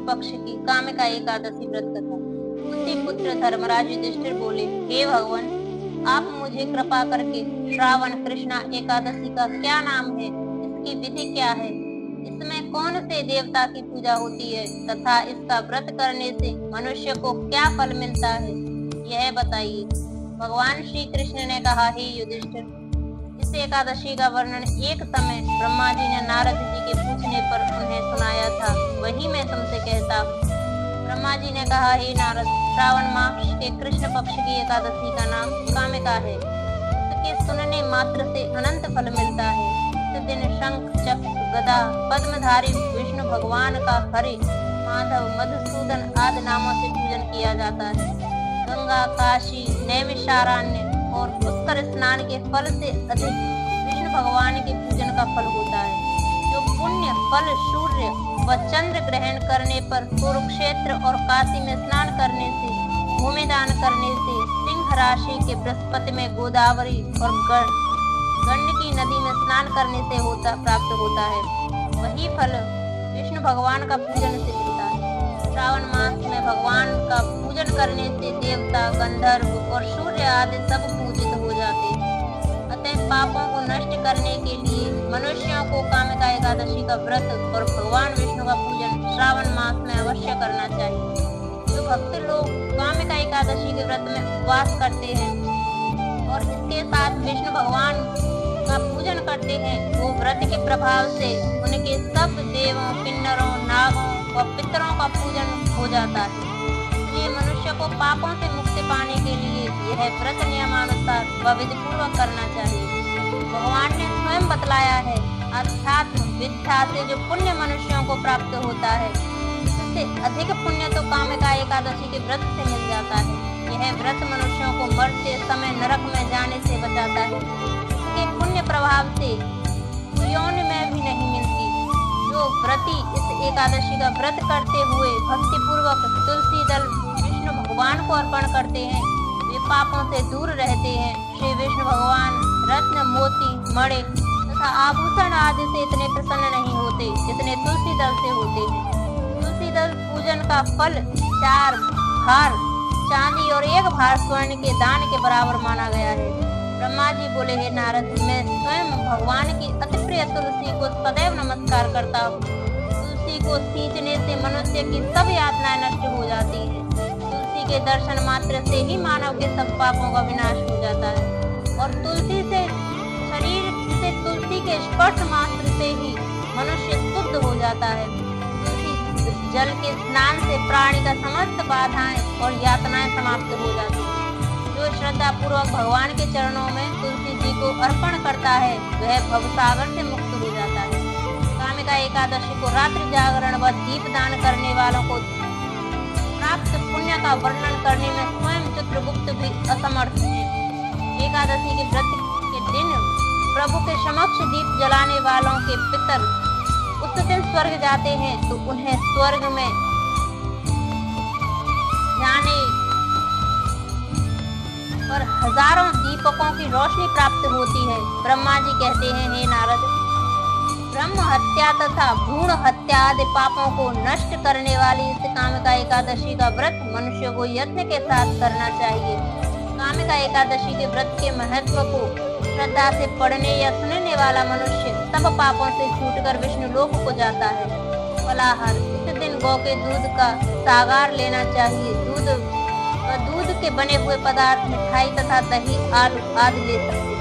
पक्ष की कामिका एकादशी व्रत कथा। उसी पुत्र धर्मराज युधिष्ठिर बोले, हे भगवान, आप मुझे कृपा करके श्रावण कृष्णा एकादशी का क्या नाम है, इसकी विधि क्या है, इसमें कौन से देवता की पूजा होती है तथा इसका व्रत करने से मनुष्य को क्या फल मिलता है, यह बताइए। भगवान श्री कृष्ण ने कहा, हे युधिष्ठिर, इस एकादशी का वर्णन एक समय ब्रह्मा जी ने नारद जी के पूछने पर उन्हें सुनाया था, वही मैं तुमसे कहता हूँ। ब्रह्मा जी ने कहा, हे नारद, श्रावण मास के कृष्ण पक्ष की एकादशी का नाम कामिका है। इसके सुनने मात्र से अनंत फल मिलता है। इस दिन शंख, चक्र, गदा, पद्मधारी विष्णु भगवान का हरि, माधव, मधुसूदन आदि नामों से पूजन किया जाता है। गंगा, काशी, नैमिषारण्य और पुष्कर स्नान के फल से अधिक विष्णु भगवान के पूजन का फल होता है। जो पुण्य फल सूर्य व चंद्र ग्रहण करने पर, कुरुक्षेत्र और काशी में स्नान करने से, भूमिदान करने से, सिंह राशि के बृहस्पति में, गोदावरी और गंडकी नदी में स्नान करने से प्राप्त होता है, वही फल विष्णु भगवान का पूजन से मिलता है। श्रावण मास में भगवान का पूजन करने से देवता, गंधर्व और सूर्य आदि सब पूजित हो जाते हैं। अतः पापों को नष्ट करने के लिए मनुष्यों को कामिका एकादशी का व्रत और भगवान विष्णु का पूजन श्रावण मास में अवश्य करना चाहिए। जो भक्त लोग कामिका एकादशी के व्रत में उपवास करते हैं और इसके साथ विष्णु भगवान का पूजन करते हैं, वो व्रत के प्रभाव से उनके सब देवों, किन्नरों, नागों व पितरों का पूजन हो जाता है। इसलिए मनुष्य को पापों से मुक्ति पाने के लिए यह व्रत नियमानुसार व विधि पूर्वक करना चाहिए। भगवान ने स्वयं बतलाया है, अध्यात्म विद्या से जो पुण्य मनुष्यों को प्राप्त होता है, इससे अधिक पुण्य तो कामिका एकादशी के व्रत से मिल जाता है। यह व्रत मनुष्यों को मरते समय नरक में जाने से बचाता है। इसके पुण्य प्रभाव से योनि में भी नहीं मिलती। जो व्रती इस एकादशी का व्रत करते हुए भक्ति पूर्वक तुलसी दल विष्णु भगवान को अर्पण करते हैं, वे पापों से दूर रहते हैं। श्री विष्णु भगवान रत्न, मोती, मणि तथा आभूषण आदि से इतने प्रसन्न नहीं होते जितने तुलसी दल से होते हैं। तुलसी दल पूजन का फल 4 भार चांदी और 1 भार स्वर्ण के दान के बराबर माना गया है। ब्रह्मा जी बोले, हे नारद, मैं स्वयं भगवान की अति प्रिय तुलसी को सदैव नमस्कार करता हूँ। तुलसी को सींचने से मनुष्य की सब यातनाएं नष्ट हो जाती हैं। तुलसी के दर्शन मात्र से ही मानव के सब पापों का विनाश हो जाता है और तुलसी से शरीर से तुलसी के स्पर्श मात्र से ही मनुष्य शुद्ध हो जाता है। तुलसी जल के स्नान से प्राणी का समस्त बाधाएं और यातनाएं समाप्त हो जाती हैं। जो श्रद्धा पूर्वक भगवान के चरणों में तुलसी जी को अर्पण करता है, वह भवसागर से मुक्त हो जाता है। कामिका एकादशी को रात्रि जागरण व दीप दान करने वालों को प्राप्त पुण्य का वर्णन करने में स्वयं चित्रगुप्त भी असमर्थ है। एकादशी के व्रत के दिन प्रभु के समक्ष दीप जलाने वालों के पितर उस दिन स्वर्ग जाते हैं तो उन्हें स्वर्ग में जाने पर हजारों दीपकों की रोशनी प्राप्त होती है। ब्रह्मा जी कहते हैं, हे नारद, ब्रह्म हत्या तथा भ्रूण हत्या आदि पापों को नष्ट करने वाली इस कामिका एकादशी का व्रत मनुष्य को यत्न के साथ करना चाहिए। कामिका एकादशी के व्रत के महत्व को श्रद्धा से पढ़ने या सुनने वाला मनुष्य सब पापों से छूटकर विष्णु लोक को जाता है। फलाहार, इस दिन गौ के दूध का सागार लेना चाहिए। दूध के बने हुए पदार्थ, मिठाई तथा दही, आलू आदि ले सकते हैं।